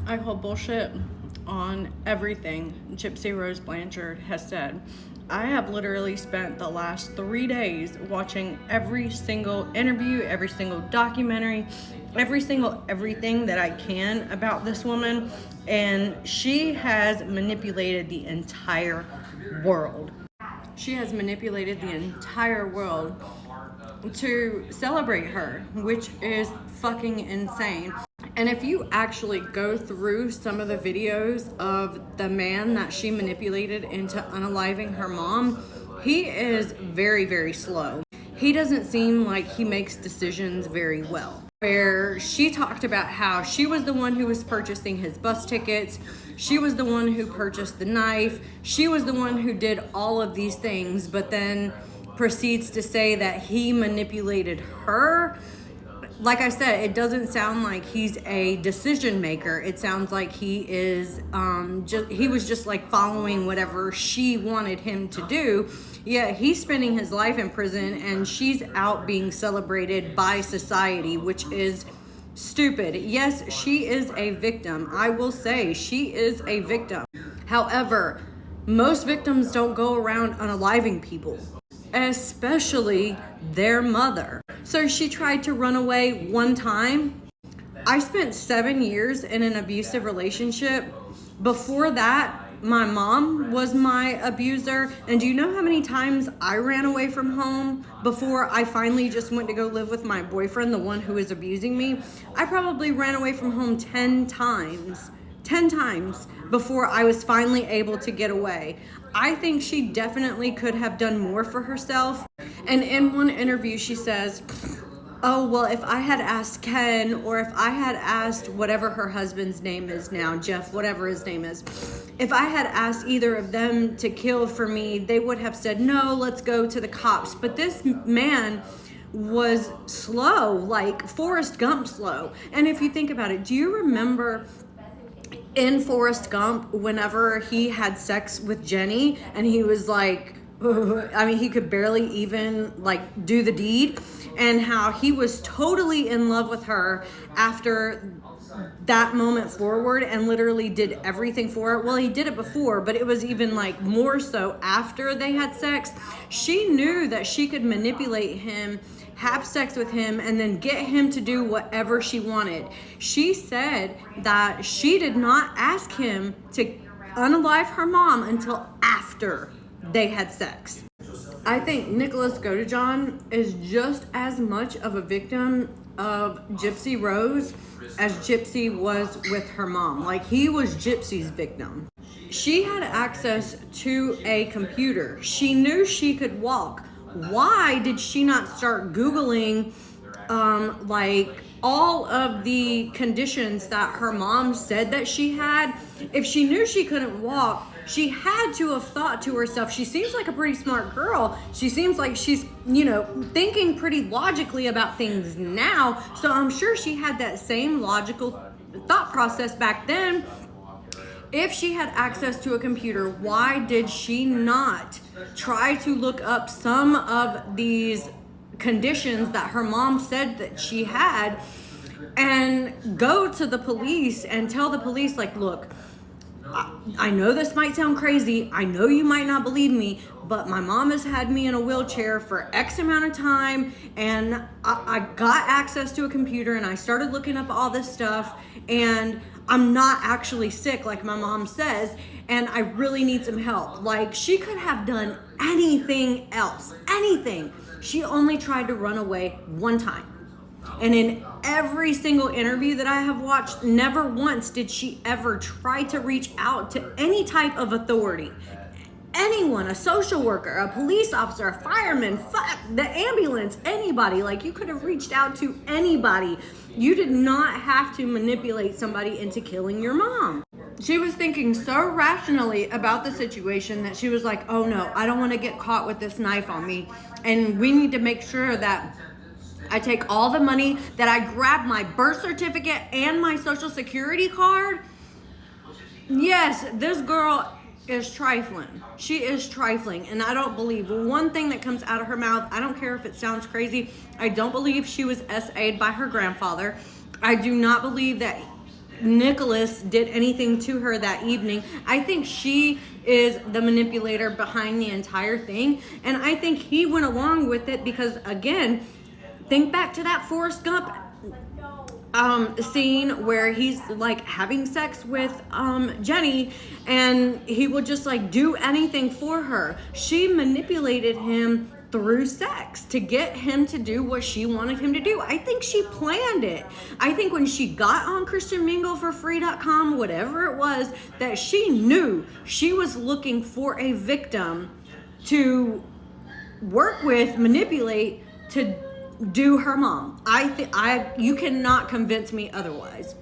I call bullshit on everything Gypsy Rose Blanchard has said. I have literally spent the last 3 days watching every single interview, every single documentary, every single everything that I can about this woman, and she has manipulated the entire world. She has manipulated the entire world to celebrate her, which is fucking insane. And if you actually go through some of the videos of the man that she manipulated into unaliving her mom, he is very, very slow. He doesn't seem like he makes decisions very well. Where she talked about how she was the one who was purchasing his bus tickets, she was the one who purchased the knife, she was the one who did all of these things, but then proceeds to say that he manipulated her. Like I said, it doesn't sound like he's a decision maker. It sounds like he is he was just like following whatever she wanted him to do. Yeah, he's spending his life in prison and she's out being celebrated by society, which is stupid. Yes, she is a victim. I will say she is a victim. However, most victims don't go around unaliving people, especially their mother. So she tried to run away one time. I spent 7 years in an abusive relationship. Before that, my mom was my abuser. And do you know how many times I ran away from home before I finally just went to go live with my boyfriend, the one who was abusing me? I probably ran away from home 10 times. 10 times before I was finally able to get away. I think she definitely could have done more for herself. And in one interview, she says, oh, well, if I had asked Ken, or if I had asked whatever her husband's name is now, Jeff, whatever his name is, if I had asked either of them to kill for me, they would have said, no, let's go to the cops. But this man was slow, like Forrest Gump slow. And if you think about it, do you remember in Forrest Gump, whenever he had sex with Jenny and he was like, I mean, he could barely even like do the deed, and how he was totally in love with her after that moment forward and literally did everything for her. Well, he did it before, but it was even like more so after they had sex. She knew that she could manipulate him, have sex with him, and then get him to do whatever she wanted. She said that she did not ask him to unalive her mom until after they had sex. I think Nicholas Godejohn is just as much of a victim of Gypsy Rose as Gypsy was with her mom. Like, he was Gypsy's victim. She had access to a computer. She knew she could walk. Why did she not start Googling like all of the conditions that her mom said that she had? If she knew she couldn't walk, she had to have thought to herself, she seems like a pretty smart girl. She seems like she's, thinking pretty logically about things now. So I'm sure she had that same logical thought process back then. If she had access to a computer, why did she not try to look up some of these conditions that her mom said that she had and go to the police and tell the police, like, look, I know this might sound crazy. I know you might not believe me, but my mom has had me in a wheelchair for X amount of time, and I got access to a computer and I started looking up all this stuff, and I'm not actually sick like my mom says, and I really need some help. Like, she could have done anything else, anything. She only tried to run away one time. And in every single interview that I have watched, never once did she ever try to reach out to any type of authority. Anyone, a social worker, a police officer, a fireman, the ambulance, anybody. Like, you could have reached out to anybody. You did not have to manipulate somebody into killing your mom. She was thinking so rationally about the situation that she was like, oh no, I don't want to get caught with this knife on me. And we need to make sure that I take all the money, that I grab my birth certificate and my social security card. Yes, this girl is trifling. She is trifling, and I don't believe one thing that comes out of her mouth. I don't care if it sounds crazy. I don't believe she was SA'd by her grandfather. I do not believe that Nicholas did anything to her that evening. I think she is the manipulator behind the entire thing. And I think he went along with it because, again, think back to that Forrest Gump scene where he's like having sex with Jenny, and he would just like do anything for her. She manipulated him through sex to get him to do what she wanted him to do. I think she planned it. I think when she got on ChristianMingleForFree.com, whatever it was, that she knew she was looking for a victim to work with, manipulate, to do her mom. You cannot convince me otherwise.